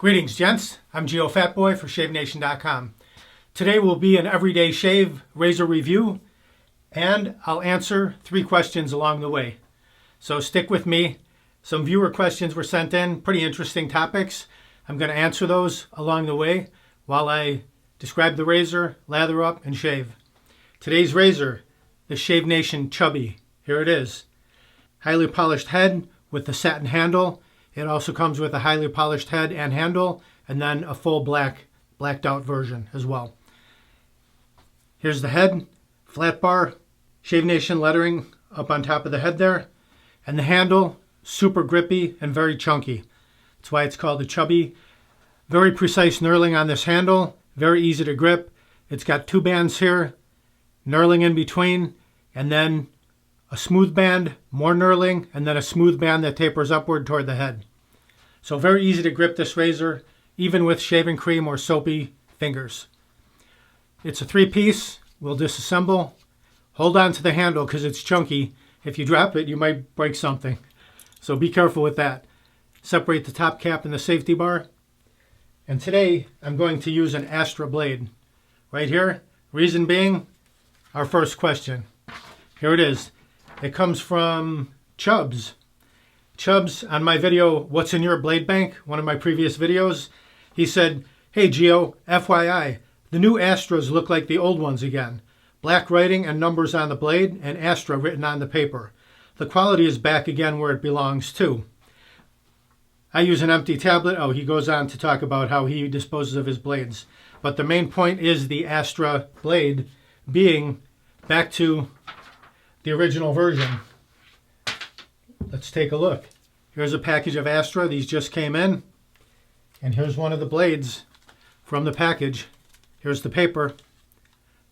Greetings, gents. I'm Geofatboy for ShaveNation.com. Today will be an everyday shave razor review, and I'll answer 3 questions along the way. So stick with me. Some viewer questions were sent in, pretty interesting topics. I'm going to answer those along the way while I describe the razor, lather up, and shave. Today's razor, the Shave Nation Chubby. Here it is. Highly polished head with the satin handle. It also comes with a highly polished head and handle, and then a full blacked out version as well. Here's the head, flat bar, Shave Nation lettering up on top of the head there, and the handle, super grippy and very chunky. That's why it's called the Chubby. Very precise knurling on this handle, very easy to grip. It's got 2 bands here, knurling in between, and then a smooth band, more knurling, and then a smooth band that tapers upward toward the head. So very easy to grip this razor, even with shaving cream or soapy fingers. It's a 3-piece. We'll disassemble. Hold on to the handle because it's chunky. If you drop it, you might break something. So be careful with that. Separate the top cap and the safety bar. And today, I'm going to use an Astra blade. Right here. Reason being, our first question. Here it is. It comes from Chubbs. Chubbs, on my video, What's in Your Blade Bank, one of my previous videos, he said, "Hey Geo, FYI, the new Astras look like the old ones again. Black writing and numbers on the blade, and Astra written on the paper. The quality is back again where it belongs too. I use an empty tablet." Oh, he goes on to talk about how he disposes of his blades. But the main point is the Astra blade being back to the original version. Let's take a look. Here's a package of Astra. These just came in. And here's one of the blades from the package. Here's the paper.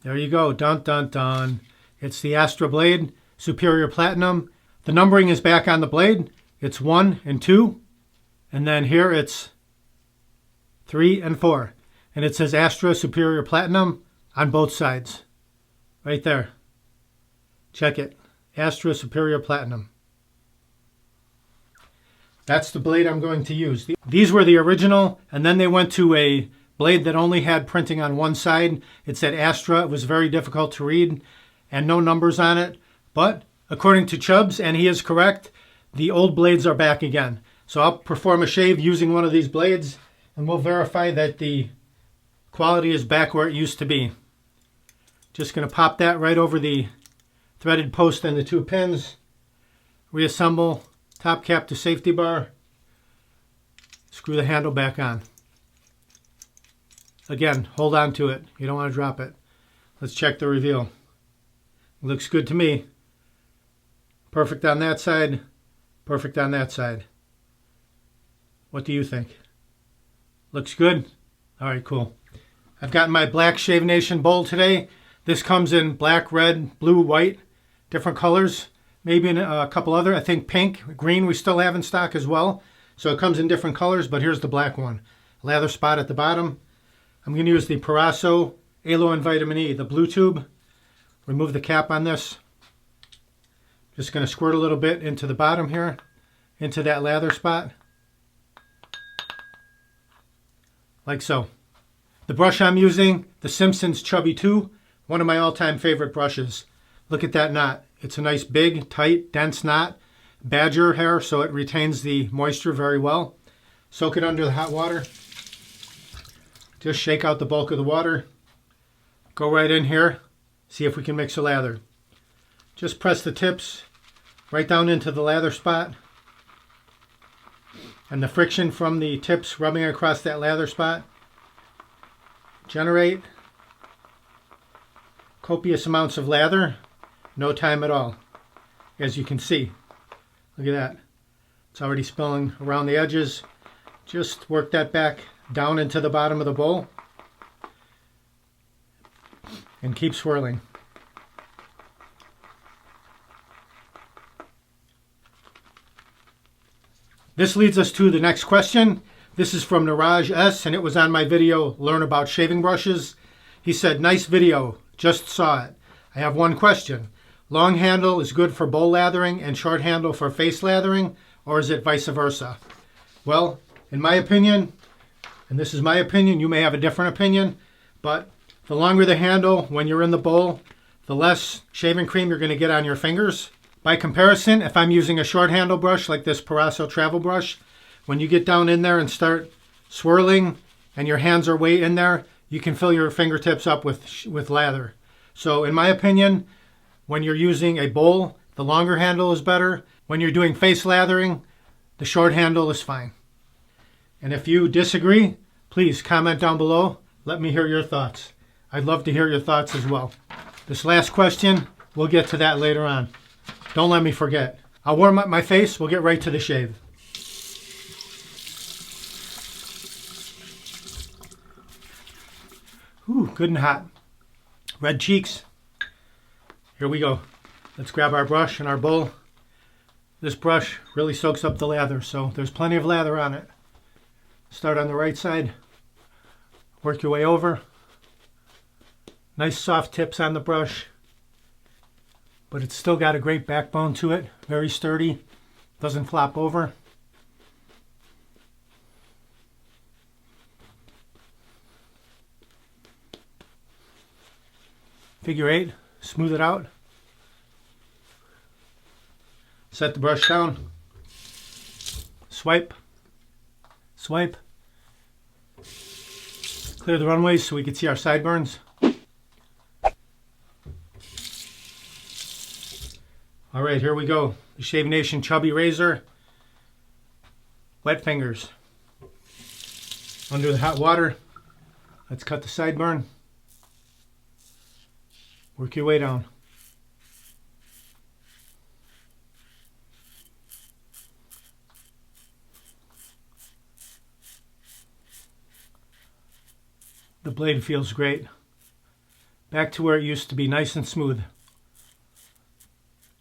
There you go. Dun, dun, dun. It's the Astra blade, Superior Platinum. The numbering is back on the blade. It's 1 and 2. And then here it's 3 and 4. And it says Astra Superior Platinum on both sides. Right there. Check it. Astra Superior Platinum. That's the blade I'm going to use. These were the original, and then they went to a blade that only had printing on one side. It said Astra. It was very difficult to read and no numbers on it. But according to Chubbs, and he is correct, the old blades are back again. So I'll perform a shave using one of these blades, and we'll verify that the quality is back where it used to be. Just going to pop that right over the threaded post and the 2 pins. Reassemble top cap to safety bar. Screw the handle back on. Again, hold on to it. You don't want to drop it. Let's check the reveal. Looks good to me. Perfect on that side. Perfect on that side. What do you think? Looks good? All right, cool. I've got my black Shave Nation bowl today. This comes in black, red, blue, white, different colors. Maybe in a couple other, I think pink, green we still have in stock as well. So it comes in different colors, but here's the black one. Lather spot at the bottom. I'm going to use the Proraso Aloe and Vitamin E, the blue tube. Remove the cap on this. Just going to squirt a little bit into the bottom here, into that lather spot. Like so. The brush I'm using, the Simpsons Chubby 2, one of my all-time favorite brushes. Look at that knot. It's a nice big, tight, dense knot. Badger hair, so it retains the moisture very well. Soak it under the hot water. Just shake out the bulk of the water. Go right in here. See if we can mix a lather. Just press the tips right down into the lather spot. And the friction from the tips rubbing across that lather spot generate copious amounts of lather. No time at all, as you can see. Look at that. It's already spilling around the edges. Just work that back down into the bottom of the bowl and keep swirling. This leads us to the next question. This is from Niraj S, and it was on my video, Learn About Shaving Brushes. He said, "Nice video, just saw it. I have one question. Long handle is good for bowl lathering and short handle for face lathering, or is it vice versa?" Well, in my opinion, And this is my opinion. You may have a different opinion, but the longer the handle when you're in the bowl, the less shaving cream you're going to get on your fingers. By comparison, if I'm using a short handle brush like this Proraso travel brush, when you get down in there and start swirling and your hands are way in there, you can fill your fingertips up with lather. So in my opinion, when you're using a bowl, the longer handle is better. When you're doing face lathering, the short handle is fine. And if you disagree, please comment down below. Let me hear your thoughts. I'd love to hear your thoughts as well. This last question, we'll get to that later on. Don't let me forget. I'll warm up my face. We'll get right to the shave. Ooh, good and hot. Red cheeks. Here we go. Let's grab our brush and our bowl. This brush really soaks up the lather, so there's plenty of lather on it. Start on the right side. Work your way over. Nice soft tips on the brush, but it's still got a great backbone to it. Very sturdy. Doesn't flop over. Figure 8. Smooth it out. Set the brush down. Swipe. Swipe. Clear the runways so we can see our sideburns. All right, here we go. The Shave Nation Chubby razor. Wet fingers. Under the hot water. Let's cut the sideburn. Work your way down. The blade feels great. Back to where it used to be, nice and smooth.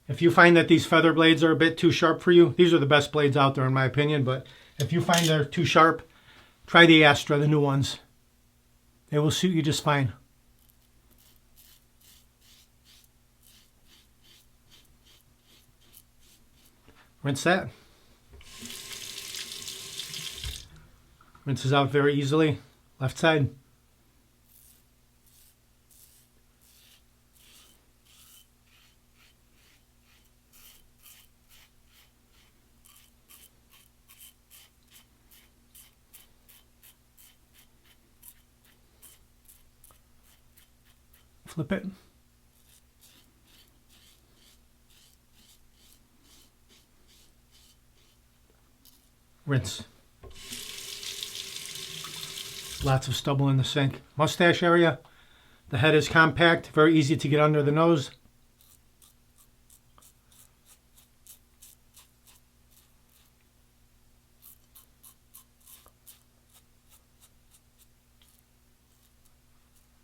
If you find that these feather blades are a bit too sharp for you, these are the best blades out there in my opinion, but if you find they're too sharp, try the Astra, the new ones. They will suit you just fine. Rinse that. Rinses out very easily. Left side. Flip it. Rinse. Lots of stubble in the sink. Mustache area. The head is compact, very easy to get under the nose.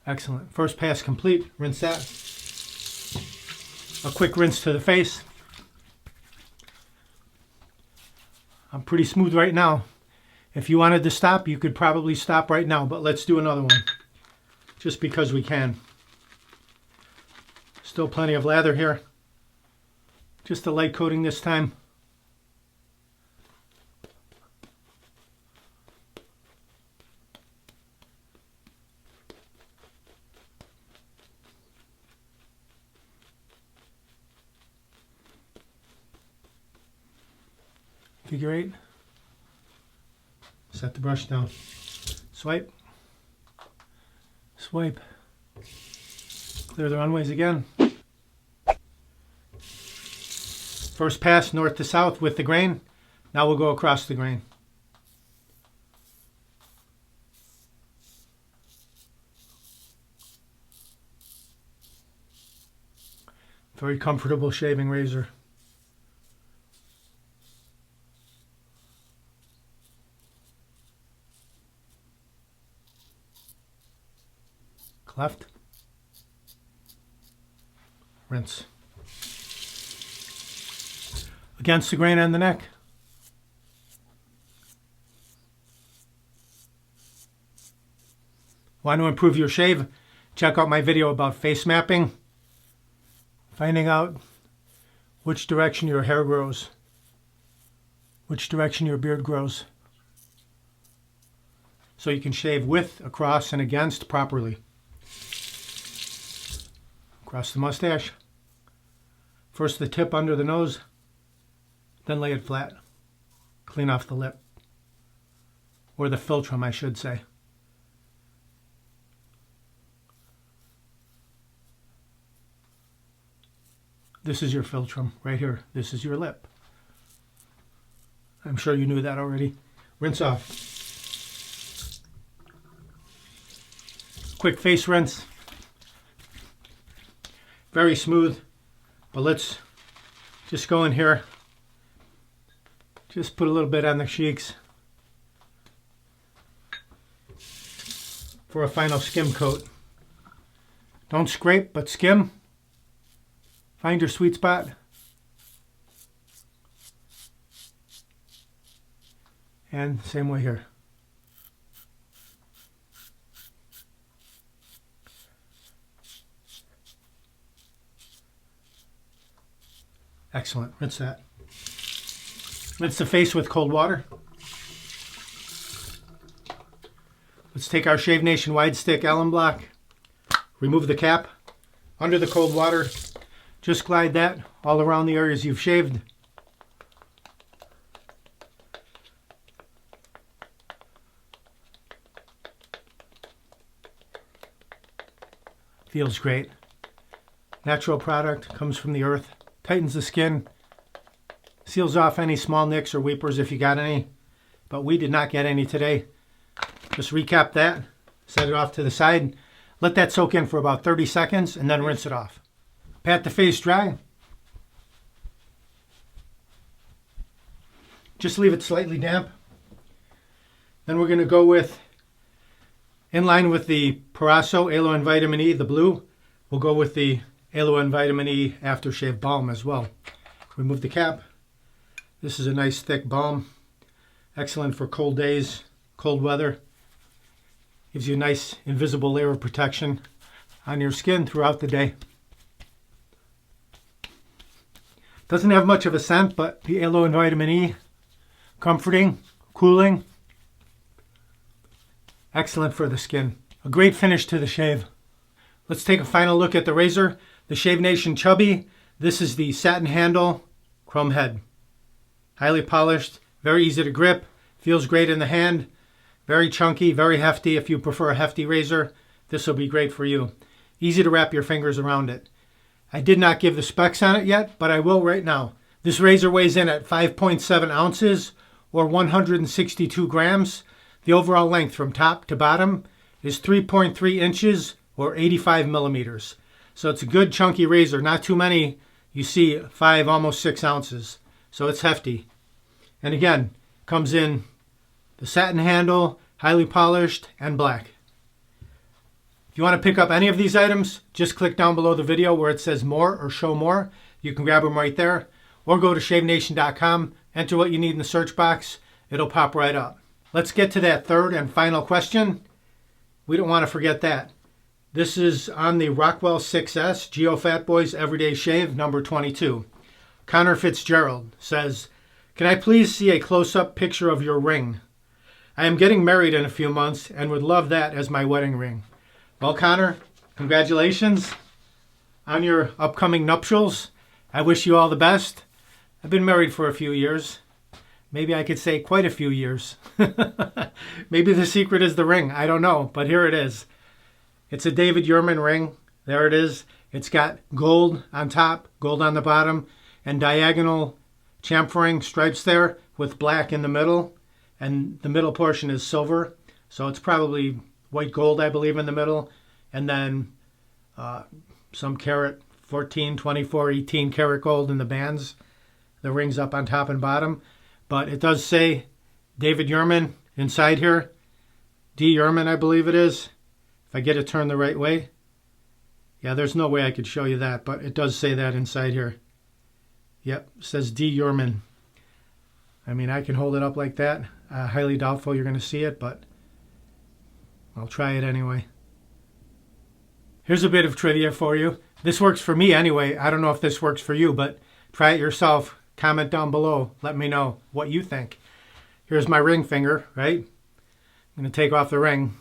Excellent. First pass complete. Rinse that. A quick rinse to the face. I'm pretty smooth right now. If you wanted to stop, you could probably stop right now, but let's do another one. Just because we can. Still plenty of lather here. Just a light coating this time. Figure 8. Set the brush down. Swipe. Swipe. Clear the runways again. First pass north to south with the grain. Now we'll go across the grain. Very comfortable shaving razor. Cleft. Rinse. Against the grain on the neck. Want to improve your shave? Check out my video about face mapping. Finding out which direction your hair grows. Which direction your beard grows. so you can shave with, across, and against properly. Across the mustache. First the tip under the nose, then lay it flat. Clean off the lip. Or the philtrum, I should say. This is your philtrum right here. This is your lip. I'm sure you knew that already. Rinse off. Quick face rinse. Very smooth, but let's just go in here. Just put a little bit on the cheeks for a final skim coat. Don't scrape, but skim. Find your sweet spot. And same way here. Excellent. Rinse that. Rinse the face with cold water. Let's take our Shave Nation Wide Stick Alum block. Remove the cap. Under the cold water. Just glide that all around the areas you've shaved. Feels great. Natural product, comes from the earth. Tightens the skin. Seals off any small nicks or weepers if you got any. But we did not get any today. Just recap that. Set it off to the side. Let that soak in for about 30 seconds and then rinse it off. Pat the face dry. Just leave it slightly damp. Then we're going to go with, in line with the Proraso Aloe and Vitamin E, the blue, we'll go with the Aloe and Vitamin E Aftershave Balm as well. Remove the cap. This is a nice thick balm. Excellent for cold days, cold weather. Gives you a nice invisible layer of protection on your skin throughout the day. Doesn't have much of a scent, but the Aloe and Vitamin E, comforting, cooling, excellent for the skin. A great finish to the shave. Let's take a final look at the razor. The Shave Nation Chubby. This is the satin handle, chrome head. Highly polished, very easy to grip, feels great in the hand. Very chunky, very hefty. If you prefer a hefty razor, this will be great for you. Easy to wrap your fingers around it. I did not give the specs on it yet, but I will right now. This razor weighs in at 5.7 ounces or 162 grams. The overall length from top to bottom is 3.3 inches or 85 millimeters. So it's a good chunky razor. Not too many you see 5, almost 6 ounces. So it's hefty. And again, comes in the satin handle, highly polished, and black. If you want to pick up any of these items, just click down below the video where it says more or show more. You can grab them right there. Or go to shavenation.com, enter what you need in the search box. It'll pop right up. Let's get to that third and final question. We don't want to forget that. This is on the Rockwell 6S Geofatboy's Everyday Shave number 22. Connor Fitzgerald says, "Can I please see a close-up picture of your ring? I am getting married in a few months and would love that as my wedding ring." Well, Connor, congratulations on your upcoming nuptials. I wish you all the best. I've been married for a few years. Maybe I could say quite a few years. Maybe the secret is the ring. I don't know, but here it is. It's a David Yurman ring. There it is. It's got gold on top, gold on the bottom, and diagonal chamfering stripes there with black in the middle. And the middle portion is silver. So it's probably white gold, I believe, in the middle. And then some carat, 14, 24, 18 karat gold in the bands. The ring's up on top and bottom. But it does say David Yurman inside here. D. Yurman, I believe it is. If I get it turned the right way. Yeah, there's no way I could show you that, but it does say that inside here. Yep, it says D. Yurman. I mean, I can hold it up like that. Highly doubtful you're going to see it, but I'll try it anyway. Here's a bit of trivia for you. This works for me anyway. I don't know if this works for you, but try it yourself. Comment down below. Let me know what you think. Here's my ring finger, right? I'm going to take off the ring,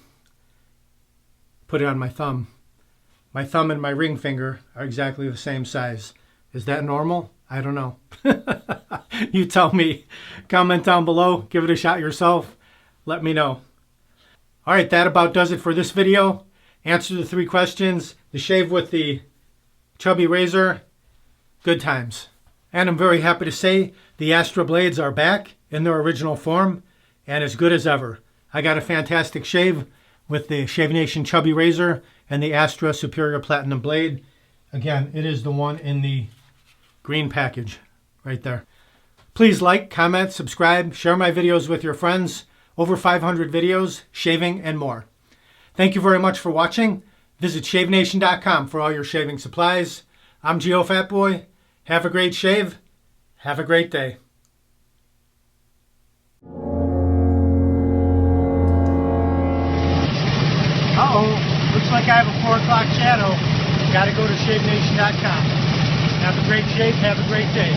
put it on my thumb. My thumb and my ring finger are exactly the same size. Is that normal? I don't know. You tell me. Comment down below. Give it a shot yourself. Let me know. All right, that about does it for this video. Answer the 3 questions. The shave with the Chubby razor. Good times. And I'm very happy to say the Astra blades are back in their original form and as good as ever. I got a fantastic shave with the Shave Nation Chubby razor and the Astra Superior Platinum blade. Again, it is the one in the green package right there. Please like, comment, subscribe, share my videos with your friends. Over 500 videos, shaving and more. Thank you very much for watching. Visit shavenation.com for all your shaving supplies. I'm Geofatboy. Have a great shave. Have a great day. Uh-oh, looks like I have a 4 o'clock shadow. Gotta go to shavenation.com. Have a great shave, have a great day.